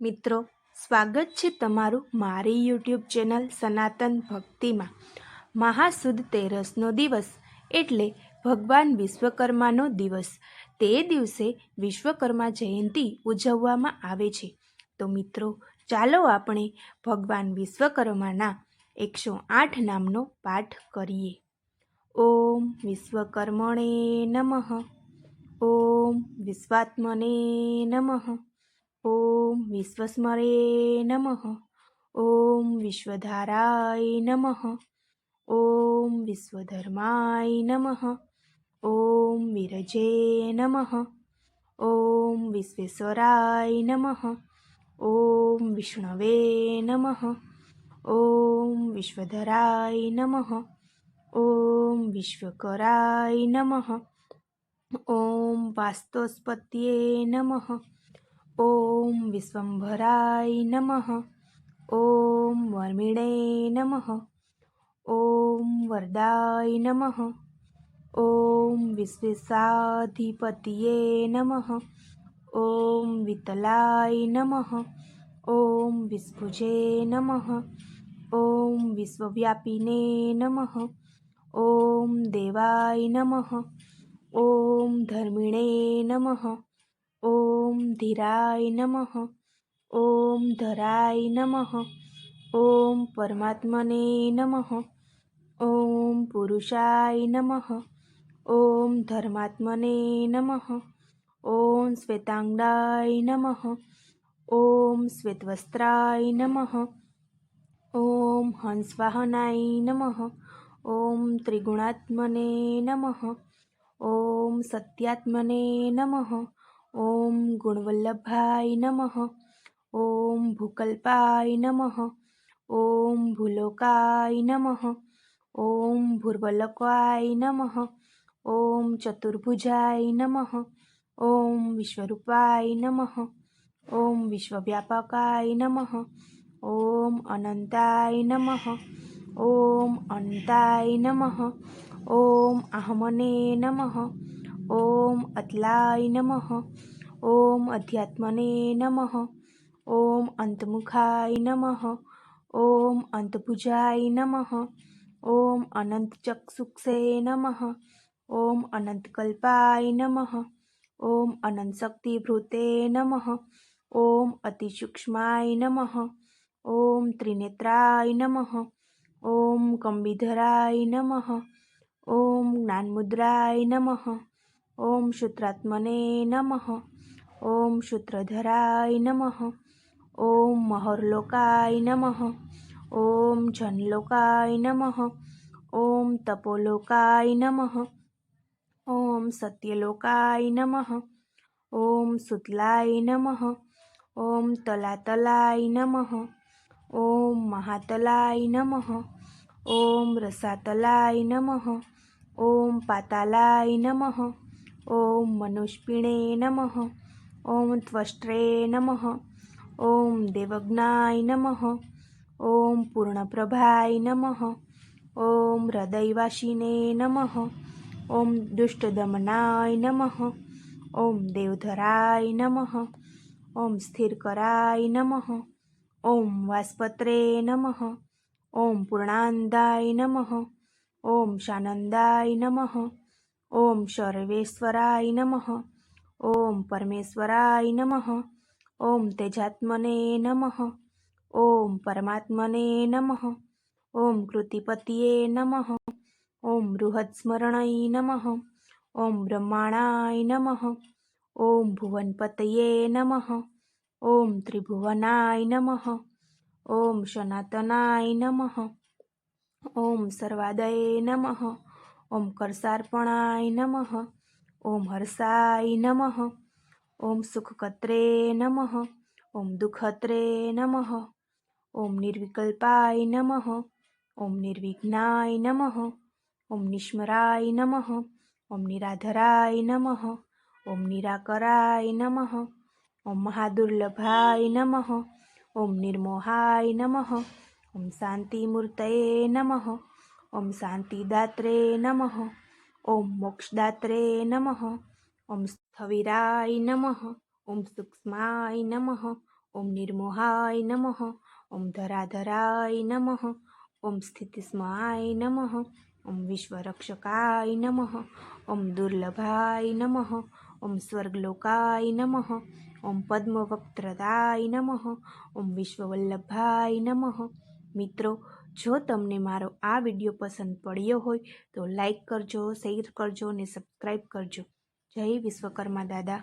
મિત્રો, સ્વાગત છે તમારું મારી યુટ્યુબ ચેનલ સનાતન ભક્તિમાં। મહાસુદ તેરસનો દિવસ એટલે ભગવાન વિશ્વકર્માનો દિવસ। તે દિવસે વિશ્વકર્મા જયંતિ ઉજવવામાં આવે છે। તો મિત્રો, ચાલો આપણે ભગવાન વિશ્વકર્માના 108 નામનો પાઠ કરીએ। ઓમ વિશ્વકર્મણે નમઃ। ઓમ વિશ્વાત્મને નમઃ। ઓમ વિશ્વસ્મરે નમઃ। ઓમ વિશ્વધારાય નમઃ। ઓમ વિશ્વધર્માય નમઃ। ઓમ વિરજે નમઃ। ઓમ વિશ્વેશ્વરાય નમઃ। ઓમ વિષ્ણવે નમઃ। ઓમ વિશ્વધરાય નમઃ। ઓમ વિશ્વકરાય નમઃ। ઓમ વાસ્તોસ્પત્યે નમઃ। ઓમ વિશ્વંભરાય નમઃ। ઓમ વર્મિણે નમઃ। ઓમ વરદાય નમઃ। ઓમ વિશ્વેશાધિપતયે નમઃ। ઓમ વિતલાય નમઃ। ઓમ વિશ્વભુજે નમઃ। ઓમ વિશ્વવ્યાપિને નમઃ। ઓમ દેવાય નમઃ। ઓમ ધર્મિણે નમઃ। ઓમ ધીરાય નમઃ। ઓમ ધરાય નમઃ। ઓમ પરમાત્મને નમઃ। ઓમ પુરુષાય નમઃ। ઓમ ધર્માત્મને નમઃ। ઓમ શ્વેતાંગાય નમઃ। ઓમ શ્વેતવસ્ત્રાય નમઃ। ઓમ હંસવાહનાય નમઃ। ઓમ ત્રિગુણાત્મને નમઃ। ઓમ સત્યાત્મને નમઃ। ઓમ ગુણવલ્લભાય નમઃ। ઓમ ભૂકલ્પાય નમઃ। ઓમ ભૂલોકાય નમઃ। ઓમ ભૂર્વલોકાય નમઃ। ઓમ ચતુર્ભુજાય નમઃ। ઓમ વિશ્વરૂપાય નમઃ। ઓમ વિશ્વવ્યાપકાય નમઃ। ઓમ અનંતાય નમઃ। ઓમ અનંતાય નમઃ। ઓમ આહમને નમઃ। ઓમ અતલાય નમઃ। ઓમ અધ્યાત્મને નમઃ। ઓમ અંતમુખાય નમઃ। ઓમ અંતભુજાય નમઃ। ઓમ અનંતચક્ષુષે નમઃ। ઓમ અનંતકલ્પાય નમઃ। ઓમ અનંતશક્તિભૃતે નમઃ। ઓમ અતિસૂક્ષ્માય નમઃ। ઓમ ત્રિનેત્રાય નમઃ। ઓમ કંબીધરાય નમઃ। ઓમ જ્ઞાનમુદ્રાય નમઃ। ઓમ શુદ્રાત્મને નમઃ। ઓમ શુદ્રધરાય નમઃ। ઓમ મહોર્લોકાય નમઃ। ઓમ જનલોકાય નમઃ। ઓમ તપોલોકાય નમઃ। ઓમ સત્યલોકાય નમઃ। ઓમ સુતલાય નમઃ। ઓમ તલાતલાય નમઃ। ઓમ મહાતલાય નમઃ। ઓમ રસાતલાય નમઃ। ઓમ પાતાલાય નમઃ। ઓમ મનુષ્પિણે નમઃ। ઓમ ત્વષ્ટ્રે નમઃ। ઓમ દેવજ્ઞાય નમઃ। ઓમ પૂર્ણપ્રભાય નમઃ। ઓમ હૃદયવાસિને નમઃ। ઓમ દુષ્ટદમનાય નમઃ। ઓમ દેવધરાય નમઃ। ઓમ સ્થિરકરાય નમઃ। ઓમ વાસ્પત્રે નમઃ। ઓમ પૂર્ણાનંદાય નમઃ। ઓમ શાનંદાય નમઃ। ઓમ સર્વેશ્વરાય નમઃ। ઓમ પરમેશ્વરાય નમઃ। ઓમ તેજાત્મને નમઃ। ઓમ પરમાત્મને નમઃ। ઓમ કૃતિપતયે નમઃ। ઓમ બૃહત્સ્મરણય નમઃ। ઓમ બ્રહ્માણાય નમઃ। ઓમ ભુવનપતયે નમઃ। ઓમ ત્રિભુવનાય નમઃ। ઓમ સનાતનાય નમઃ। ઓમ સર્વાદયે નમઃ। ઓમ કરસાર્પણાય નમઃ। ઓમ હર્ષાય નમઃ। ઓમ સુખકર્ત્રે નમઃ। ઓમ દુઃખહર્ત્રે નમઃ। ઓમ નિર્વિકલ્પાય નમઃ। ઓમ નિર્વિઘ્નાય નમઃ। ઓમ નિસ્મરાય નમઃ। ઓમ નિરાધરાય નમઃ। ઓમ નિરાકરાય નમઃ। ઓમ મહાદુર્લભાય નમઃ। ઓમ નિર્મોહાય નમઃ। ઓમ શાંતિમૂર્તયે નમઃ। ઓમ શાંતિદાત્રે નમઃ। ઓમ મોક્ષદાત્રે નમઃ। ઓમ સ્થવિરાય નમઃ। ઓમ સૂક્ષ્માય નમઃ। ઓમ નિર્મોહાય નમઃ, ઓમ ધરાધરાય નમઃ, ઓમ સ્થિતિસ્માય નમઃ, ઓમ વિશ્વરક્ષકાય નમઃ, ઓમ દુર્લભાય નમઃ, ઓમ સ્વર્ગલોકાય નમઃ, ઓમ પદ્મવક્ત્રદાય નમઃ, ઓમ વિશ્વવલ્લભાય નમઃ. મિત્રો, જો તમને મારો આ વિડીયો પસંદ પડ્યો હોય તો લાઈક કરજો, શેર કરજો અને સબસ્ક્રાઈબ કરજો. જય વિશ્વકર્મા દાદા.